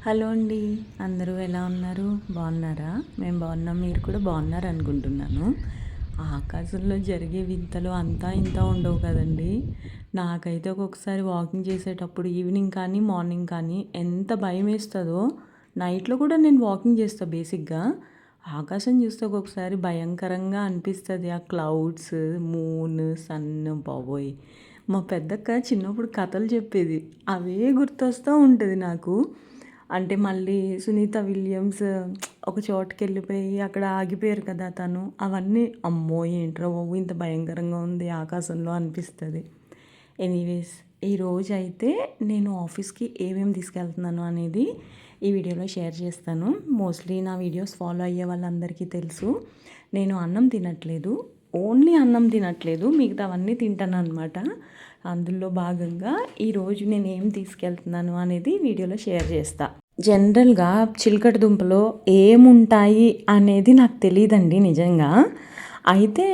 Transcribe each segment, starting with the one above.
Hello అండి. అందరూ ఎలా ఉన్నారు? బాగున్నారా? మేము బాగున్నాం. మీరు కూడా బాగున్నారు అనుకుంటున్నాను. ఆకాశంలో జరిగే వింతలు అంతా ఇంత ఉండవు కదండీ! నాకైతే ఒక్కొక్కసారి వాకింగ్ చేసేటప్పుడు ఈవినింగ్ కానీ, మార్నింగ్ కానీ ఎంత భయమేస్తదో. నైట్‌లో కూడా నేను వాకింగ్ చేస్తా బేసిక్‌గా. ఆకాశం చూస్తే ఒక్కొక్కసారి భయంకరంగా అనిపిస్తది. ఆ క్లౌడ్స్, మూన్, సన్ బాబోయ్! మా పెద్దక్క చిన్నప్పుడు కథలు చెప్పేది. అవే గుర్తొస్తా ఉంటది నాకు. అంటే మళ్ళీ సునీత విలియమ్స్ ఒక చోటుకెళ్ళిపోయి అక్కడ ఆగిపోయారు కదా తను. అవన్నీ అమ్మో! ఏంట్రా బాబు ఇంత భయంకరంగా ఉంది ఆకాశంలో అనిపిస్తది. ఎనీవేస్ ఈరోజైతే నేను ఆఫీస్‌కి ఏమేమి తీసుకెళ్తున్నాను అనేది ఈ వీడియోలో షేర్ చేస్తాను. మోస్ట్లీ నా వీడియోస్ ఫాలో అయ్యే వాళ్ళందరికీ తెలుసు. నేను అన్నం తినట్లేదు. ఓన్లీ అన్నం తినట్లేదు. మిగతావన్నీ తింటాననమాట. అందులో భాగంగా ఈరోజు నేను ఏం తీసుకెళ్తున్నాను అనేది వీడియోలో షేర్ చేస్తా. జనరల్‌గా చిలకడ దుంపలో ఏముంటాయి అనేది నాకు తెలీదండి నిజంగా. అయితే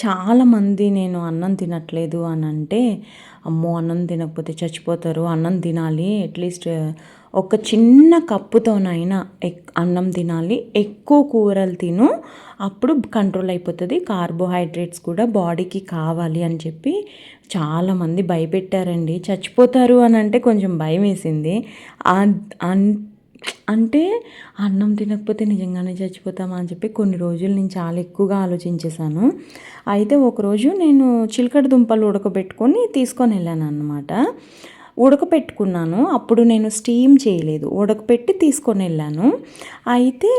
చాలామంది నేను అన్నం తినట్లేదు అని అంటే, అమ్మో! అన్నం తినకపోతే చచ్చిపోతారు. అన్నం తినాలి. అట్లీస్ట్ ఒక చిన్న కప్పుతోనైనా అన్నం తినాలి. ఎక్కువ కూరలు తిను. అప్పుడు కంట్రోల్ అయిపోతది. కార్బోహైడ్రేట్స్ కూడా బాడీకి కావాలి అని చెప్పి చాలామంది భయపెట్టారండి. చచ్చిపోతారు అని అంటే కొంచెం భయమేసింది. అంటే అన్నం తినకపోతే నిజంగానే చచ్చిపోతామా అని చెప్పి కొన్ని రోజులు నేను చాలా ఎక్కువగా ఆలోచించేసాను. అయితే ఒకరోజు నేను చిలకడ దుంపలు ఉడకబెట్టుకొని తీసుకొని వెళ్ళానన్నమాట. ఉడకపెట్టుకున్నాను. అప్పుడు నేను స్టీమ్ చేయలేదు. ఉడకపెట్టి తీసుకొని వెళ్ళాను. అయితే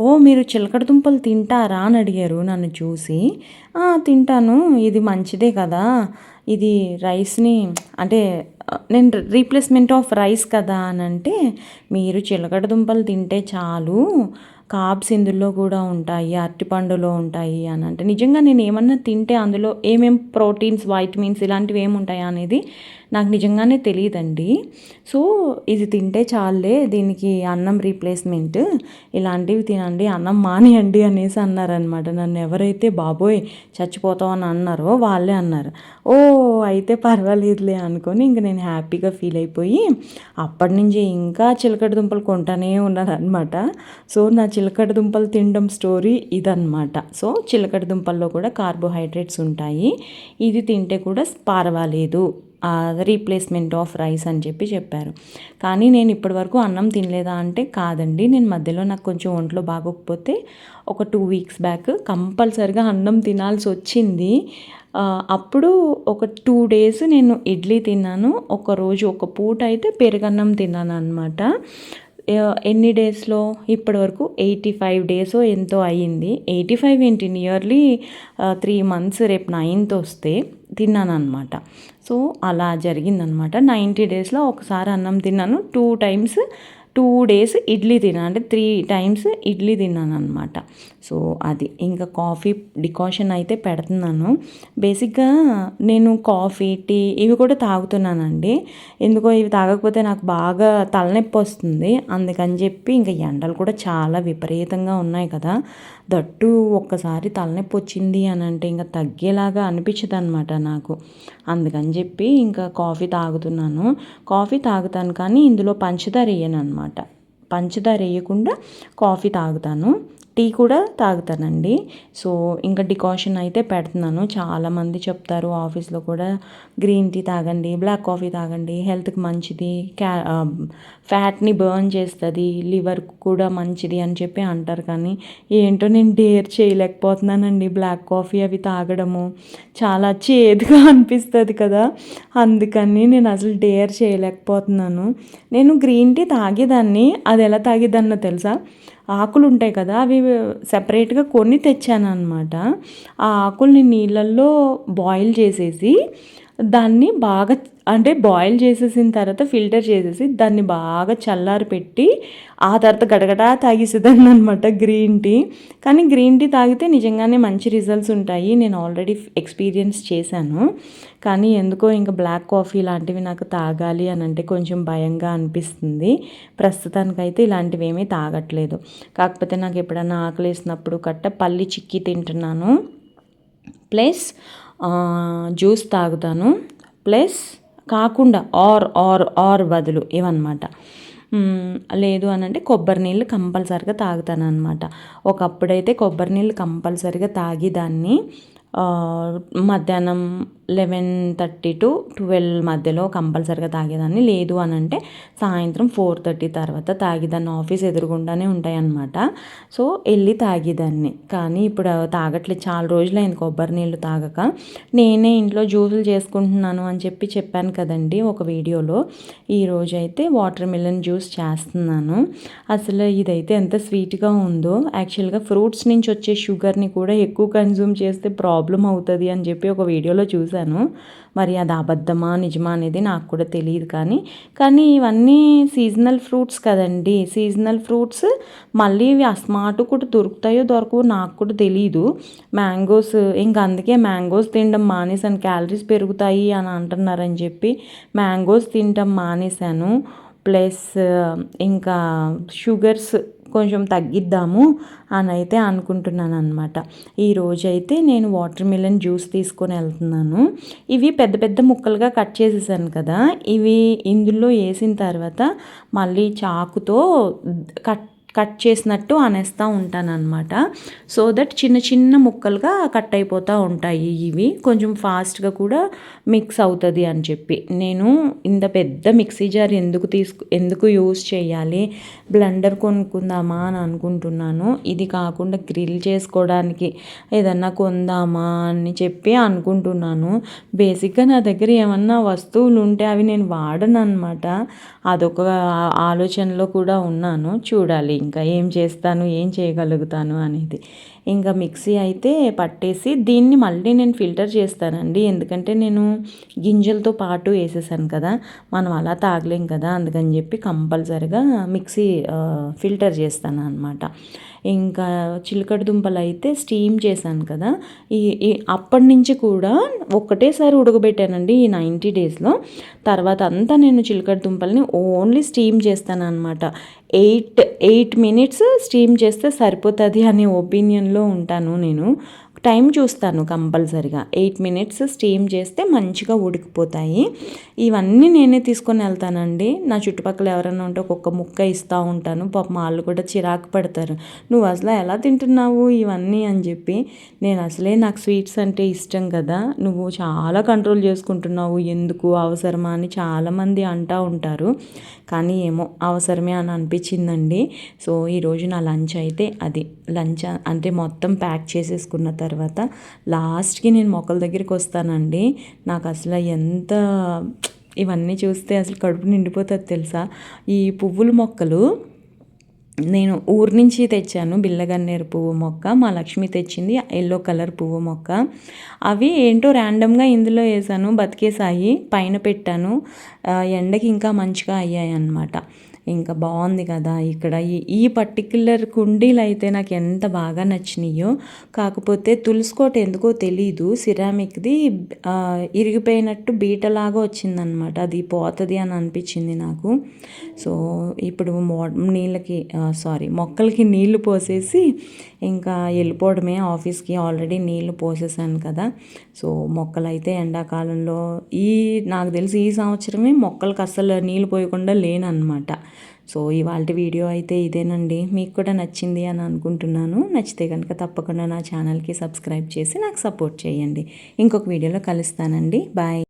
ఓ మీరు చిలకడ దుంపలు తింటారా అని అడిగారు నన్ను చూసి. తింటాను, ఇది మంచిదే కదా, ఇది రైస్ని అంటే నేను రీప్లేస్మెంట్ ఆఫ్ రైస్ కదా అని అంటే, మీరు చిలకడ దుంపలు తింటే చాలు, కార్బ్స్ ఇందులో కూడా ఉంటాయి, అరటిపండులో ఉంటాయి అని అంటే, నిజంగా నేను ఏమన్నా తింటే అందులో ఏమేం ప్రోటీన్స్, వైటమిన్స్ ఇలాంటివి ఏముంటాయా అనేది నాకు నిజంగానే తెలియదండి. సో ఇది తింటే చాలే, దీనికి అన్నం రీప్లేస్మెంట్, ఇలాంటివి తినండి, అన్నం మానేయండి అనేసి అన్నారనమాట. నన్ను ఎవరైతే బాబోయ్ చచ్చిపోతావు అని అన్నారో వాళ్ళే అన్నారు. ఓ అయితే పర్వాలేదులే అనుకొని ఇంక నేను హ్యాపీగా ఫీల్ అయిపోయి అప్పటి నుంచి ఇంకా చిలకడ దుంపలు కొంటానే ఉన్నానమాట. సో నా చిలకడ దుంపలు తినడం స్టోరీ ఇదన్నమాట. సో చిలకడ దుంపల్లో కూడా కార్బోహైడ్రేట్స్ ఉంటాయి. ఇది తింటే కూడా పర్వాలేదు, రీప్లేస్మెంట్ ఆఫ్ రైస్ అని చెప్పి చెప్పారు. కానీ నేను ఇప్పటివరకు అన్నం తినలేదా అంటే కాదండి. నేను మధ్యలో నాకు కొంచెం ఒంట్లో బాగోకపోతే ఒక 2 వీక్స్ బ్యాక్ కంపల్సరిగా అన్నం తినాల్సి వచ్చింది. అప్పుడు ఒక 2 డేస్ నేను ఇడ్లీ తిన్నాను. ఒకరోజు ఒక పూట అయితే పెరుగన్నం తిన్నాను అనమాట. ఎన్ని డేస్లో ఇప్పటివరకు 85 డేసో ఎంతో అయ్యింది. 85 ఏంటి, నియర్లీ 3 మంత్స్, రేపు 9th వస్తే తిన్నానమాట. సో అలా జరిగిందనమాట. 90 డేస్లో ఒకసారి అన్నం తిన్నాను. 2 టైమ్స్ 2 డేస్ ఇడ్లీ తిన్నాను. అంటే 3 టైమ్స్ ఇడ్లీ తిన్నాను అనమాట. సో అది ఇంకా కాఫీ డికాషన్ అయితే పెడుతున్నాను. బేసిక్గా నేను కాఫీ, టీ ఇవి కూడా తాగుతున్నానండి. ఎందుకో ఇవి తాగకపోతే నాకు బాగా తలనొప్పి వస్తుంది. అందుకని చెప్పి ఇంకా ఎండలు కూడా చాలా విపరీతంగా ఉన్నాయి కదా, దట్టు ఒక్కసారి తలనొప్పి వచ్చింది అని అంటే ఇంకా తగ్గేలాగా అనిపించదు అనమాట నాకు. అందుకని చెప్పి ఇంకా కాఫీ తాగుతున్నాను. కాఫీ తాగుతాను కానీ ఇందులో పంచదార వేయను అనమాట. పంచదార వేయకుండా కాఫీ తాగుతాను. టీ కూడా తాగుతానండి. సో ఇంకా డికాషన్ అయితే పెడుతున్నాను. చాలామంది చెప్తారు ఆఫీస్లో కూడా, గ్రీన్ టీ తాగండి, బ్లాక్ కాఫీ తాగండి, హెల్త్కి మంచిది, ఫ్యాట్ని బర్న్ చేస్తుంది, లివర్ కూడా మంచిది అని చెప్పి అంటారు. కానీ ఏంటో నేను డేర్ చేయలేకపోతున్నానండి. బ్లాక్ కాఫీ అవి తాగడము చాలా చేదుగా అనిపిస్తుంది కదా, అందుకని నేను అసలు డేర్ చేయలేకపోతున్నాను. నేను గ్రీన్ టీ తాగేదాన్ని. అది ఎలా తాగేదాన్నో తెలుసా? ఆకులు ఉంటాయి కదా, అవి సెపరేట్గా కొన్ని తెచ్చాను అనమాట. ఆ ఆకుల్ని నీళ్ళల్లో బాయిల్ చేసేసి దాన్ని బాగా, అంటే బాయిల్ చేసేసిన తర్వాత ఫిల్టర్ చేసేసి దాన్ని బాగా చల్లారి పెట్టి ఆ తర్వాత గడగడా తాగేసేదాన్ని అనమాట గ్రీన్ టీ. కానీ గ్రీన్ టీ తాగితే నిజంగానే మంచి రిజల్ట్స్ ఉంటాయి. నేను ఆల్రెడీ ఎక్స్పీరియన్స్ చేశాను. కానీ ఎందుకో ఇంకా బ్లాక్ కాఫీ లాంటివి నాకు తాగాలి అని అంటే కొంచెం భయంగా అనిపిస్తుంది. ప్రస్తుతానికైతే ఇలాంటివి ఏమీ తాగట్లేదు. కాకపోతే నాకు ఎప్పుడైనా ఆకలి వేసినప్పుడు పల్లి చిక్కీ తింటున్నాను, ప్లస్ జ్యూస్ తాగుతాను, ప్లస్ కాకుండా ఆర్ బదులు ఇవన్నమాట. లేదు అని అంటే కొబ్బరి నీళ్ళు కంపల్సరిగా తాగుతానన్నమాట. ఒకప్పుడైతే కొబ్బరి నీళ్ళు కంపల్సరిగా తాగేదాన్ని. మధ్యాహ్నం 11:30 to 12 మధ్యలో కంపల్సరిగా తాగేదాన్ని. లేదు అని అంటే సాయంత్రం 4:30 తర్వాత తాగేదాన్ని. ఆఫీస్ ఎదురుగుండానే ఉంటాయన్నమాట. సో వెళ్ళి తాగేదాన్ని. కానీ ఇప్పుడు తాగట్లేదు, చాలా రోజులైంది కొబ్బరి నీళ్ళు తాగక. నేనే ఇంట్లో జ్యూసులు చేసుకుంటున్నాను అని చెప్పాను కదండి ఒక వీడియోలో. ఈరోజైతే వాటర్ మిలన్ జ్యూస్ చేస్తున్నాను. అసలు ఇదైతే ఎంత స్వీట్గా ఉందో. యాక్చువల్గా ఫ్రూట్స్ నుంచి వచ్చే షుగర్ని కూడా ఎక్కువ కన్జ్యూమ్ చేస్తే ప్రాబ్లం అవుతుంది అని చెప్పి ఒక వీడియోలో చూసాను. మరి అది అబద్ధమా నిజమా అనేది నాకు కూడా తెలియదు. కానీ ఇవన్నీ సీజనల్ ఫ్రూట్స్ కదండి. సీజనల్ ఫ్రూట్స్ మళ్ళీ ఇవి అస్మాటు కూడా దొరుకుతాయో దొరకవో నాకు కూడా తెలీదు. మ్యాంగోస్, ఇంకా అందుకే మ్యాంగోస్ తినడం మానేశాను. క్యాలరీస్ పెరుగుతాయి అని అంటున్నారని చెప్పి మ్యాంగోస్ తినడం మానేశాను. ప్లస్ ఇంకా షుగర్స్ కొంచెం తగ్గిద్దాము అని అయితే అనుకుంటున్నాను అనమాట. ఈరోజైతే నేను వాటర్ మిలన్ జ్యూస్ తీసుకొని వెళ్తున్నాను. ఇవి పెద్ద పెద్ద ముక్కలుగా కట్ చేసేసాను కదా, ఇవి ఇందులో వేసిన తర్వాత మళ్ళీ చాకుతో కట్ చేసినట్టు అనేస్తూ ఉంటానన్నమాట. సో దట్ చిన్న చిన్న ముక్కలుగా కట్ అయిపోతూ ఉంటాయి. ఇవి కొంచెం ఫాస్ట్గా కూడా మిక్స్ అవుతుంది అని చెప్పి నేను ఇంత పెద్ద మిక్సీ జార్ ఎందుకు యూస్ చేయాలి, బ్లెండర్ కొనుక్కుందామా అని అనుకుంటున్నాను. ఇది కాకుండా గ్రిల్ చేసుకోవడానికి ఏదన్నా కొందామా అని చెప్పి అనుకుంటున్నాను. బేసిక్గా నా దగ్గర ఏమన్నా వస్తువులు ఉంటే అవి నేను వాడను అనమాట. అదొక ఆలోచనలో కూడా ఉన్నాను. చూడాలి ఇంకా ఏం చేస్తాను, ఏం చేయగలుగుతాను అనేది. ఇంకా మిక్సీ అయితే పట్టేసి దీన్ని మళ్ళీ నేను ఫిల్టర్ చేస్తానండి. ఎందుకంటే నేను గింజలతో పాటు వేసేసాను కదా, మనం అలా తాగలేం కదా, అందుకని చెప్పి కంపల్సరిగా మిక్సీ ఫిల్టర్ చేస్తాను అనమాట. ఇంకా చిలకడ దుంపలు అయితే స్టీమ్ చేశాను కదా, అప్పటి నుంచి కూడా ఒక్కటేసారి ఉడకబెట్టానండి ఈ 90 డేస్లో. తర్వాత అంతా నేను చిలకడ దుంపల్ని ఓన్లీ స్టీమ్ చేస్తాను అనమాట. 8 minutes స్టీమ్ చేస్తే సరిపోతుంది అనే ఒపీనియన్లో ఉంటాను నేను. టైం చూస్తాను కంపల్సరిగా. 8 minutes స్టీమ్ చేస్తే మంచిగా ఉడికిపోతాయి. ఇవన్నీ నేనే తీసుకొని వెళ్తానండి. నా చుట్టుపక్కల ఎవరైనా ఉంటే ఒక్కొక్క ముక్క ఇస్తూ ఉంటాను. పాపం వాళ్ళు కూడా చిరాకు పడతారు, నువ్వు అసలు ఎలా తింటున్నావు ఇవన్నీ అని చెప్పి. నేను అసలే నాకు స్వీట్స్ అంటే ఇష్టం కదా, నువ్వు చాలా కంట్రోల్ చేసుకుంటున్నావు, ఎందుకు అవసరమా అని చాలామంది అంటూ ఉంటారు. కానీ ఏమో అవసరమే అని అనిపించిందండి. సో ఈరోజు నా లంచ్ అయితే అది. లంచ్ అంటే మొత్తం ప్యాక్ చేసేసుకున్న తర్వాత లాస్ట్కి నేను మొక్కల దగ్గరికి వస్తానండి. నాకు అసలు ఇవన్నీ చూస్తే అసలు కడుపు నిండిపోతుంది తెలుసా. ఈ పువ్వుల మొక్కలు నేను ఊరు నుంచి తెచ్చాను. బిల్లగన్నేరు పువ్వు మొక్క మా లక్ష్మి తెచ్చింది, ఎల్లో కలర్ పువ్వు మొక్క. అవి ఏంటో ర్యాండమ్గా ఇందులో వేసాను, బతికేసాయి. పైన పెట్టాను, ఎండకి ఇంకా మంచిగా అయ్యాయి అన్నమాట. ఇంకా బాగుంది కదా. ఇక్కడ ఈ పర్టిక్యులర్ కుండీలు అయితే నాకు ఎంత బాగా నచ్చినాయో. కాకపోతే తులసికోట ఎందుకో తెలీదు, సిరామిక్ది ఇరిగిపోయినట్టు బీటలాగా వచ్చిందనమాట. అది పోతుంది అని అనిపించింది నాకు. సో ఇప్పుడు మొక్కలకి నీళ్లు పోసేసి ఇంకా వెళ్ళిపోవడమే ఆఫీస్కి. ఆల్రెడీ నీళ్లు పోసేసాను కదా. సో మొక్కలైతే ఎండాకాలంలో నాకు తెలిసి ఈ సంవత్సరమే మొక్కలకు అస్సలు నీళ్ళు పోయకుండా లేనన్నమాట. సో ఇవాళ వీడియో అయితే ఇదేనండి. మీకు కూడా నచ్చింది అని అనుకుంటున్నాను. నచ్చితే కనుక తప్పకుండా నా ఛానల్కి సబ్స్క్రైబ్ చేసి నాకు సపోర్ట్ చేయండి. ఇంకొక వీడియోలో కలుస్తానండి. బాయ్.